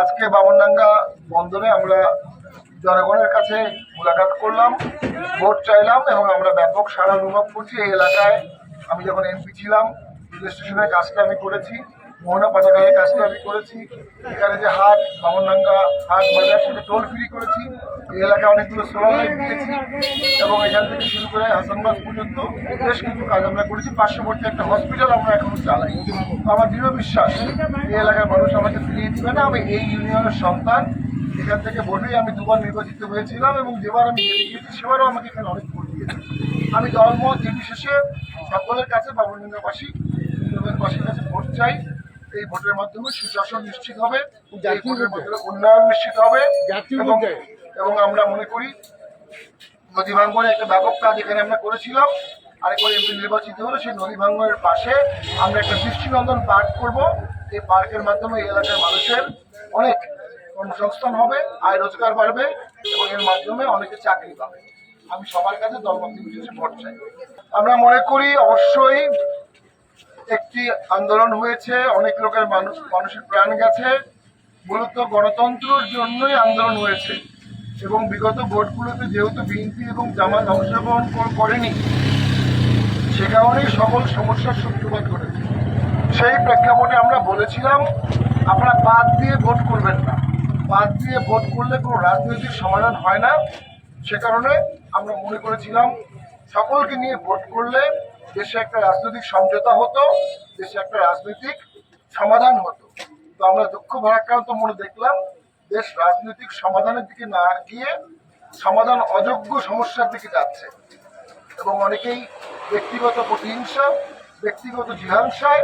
আজকে বামনডাঙ্গা বন্দরে আমরা জনগণের কাছে মোলাকাত করলাম, ভোট চাইলাম এবং আমরা ব্যাপক সাড়া অনুভব করছি। এই এলাকায় আমি যখন এমপি ছিলাম, রেল স্টেশনের কাজটা আমি করেছি, মোহনা পাঠাগারের কাজটা আমি করেছি, এখানে যে হাট বামনডাঙ্গা হাট বাজার সেটা টোল ফ্রি করেছি, এই এলাকায় অনেকগুলো সোলার লাইট দিয়েছি এবং এখান থেকে শুরু করে হাসানবাগ পর্যন্ত বেশ কিছু কাজ আমরা করেছি। পার্শ্ববর্তী একটা হসপিটাল আমরা এখন চালাই। আমার দৃঢ় বিশ্বাস এই এলাকার মানুষ আমাকে ফিরিয়ে দিবে না। আমি এই ইউনিয়নের সন্তান, এখান থেকে ভোটেই আমি দুবার নির্বাচিত হয়েছিলাম এবং যেবার আমি জেলে গিয়েছি সেবারও আমাকে এখানে অনেক ভোট দিয়েছে। আমি দলমত নির্বিশেষে সকলের কাছে বামনডাঙ্গাবাসীর কাছে ভোট চাই। এই ভোটের মাধ্যমে সুশাসন নিশ্চিত হবে, এই ভোটের মাধ্যমে উন্নয়ন নিশ্চিত হবে এবং আমরা মনে করি নদী ভাঙ্গনে একটা ব্যাপক কাজ এখানে আমরা করেছিলাম। আরেকবার এমপি নির্বাচিত হলে সেই নদী ভাঙ্গনের পাশে আমরা একটা দৃষ্টিনন্দন পার্ক করব। এই পার্কের মাধ্যমে এই এলাকার মানুষের অনেক কর্মসংস্থান হবে, আয় রোজগার বাড়বে এবং এর মাধ্যমে অনেকে চাকরি পাবে। আমি সবার কাছে দলমত নির্বিশেষে ভোট চাই। আমরা মনে করি অবশ্যই একটি আন্দোলন হয়েছে, অনেক লোকের মানুষের প্রাণ গেছে, মূলত গণতন্ত্রের জন্যই আন্দোলন হয়েছে এবং বিগত ভোটগুলোতে যেহেতু বিএনপি এবং জামাত অংশগ্রহণ করেনি, সে কারণেই সকল সমস্যার সূত্রপাত করেছে। সেই প্রেক্ষাপটে আমরা বলেছিলাম আপনারা বাদ দিয়ে ভোট করবেন না, বাদ দিয়ে ভোট করলে কোনো রাজনৈতিক সমাধান হয় না। সে কারণে আমরা মনে করেছিলাম সকলকে নিয়ে ভোট করলে দেশে একটা রাজনৈতিক সমঝোতা হতো, দেশে একটা রাজনৈতিক সমাধান হতো। তো আমরা দুঃখ ভারাক্রান্ত মনে দেখলাম দেশ রাজনৈতিক সমাধানের দিকে না গিয়ে সমাধান অযোগ্য সমস্যার দিকে যাচ্ছে এবং অনেকেই ব্যক্তিগত প্রতিহিংসা, ব্যক্তিগত জিহাংসায়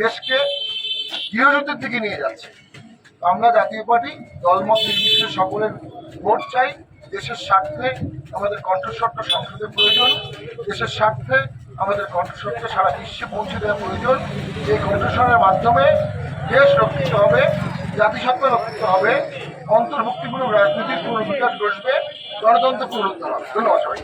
দেশকে গৃহযুদ্ধের দিকে নিয়ে যাচ্ছে। আমরা জাতীয় পার্টি দলমত নির্বিশেষে সকলের ভোট চাই। দেশের স্বার্থে আমাদের কণ্ঠস্বরটা সংসদে প্রয়োজন, দেশের স্বার্থে আমাদের কণ্ঠস্বরটা সারা বিশ্বে পৌঁছে দেওয়া প্রয়োজন। এই কণ্ঠস্বরের মাধ্যমে দেশ রক্ষিত হবে, জাতিসত্তা রক্ষিত হবে, অন্তর্ভুক্তিমূলক রাজনীতির পুনর্বিকাশ ঘটবে, গণতন্ত্র পুনরুদ্ধার হবে। ধন্যবাদ সবাই।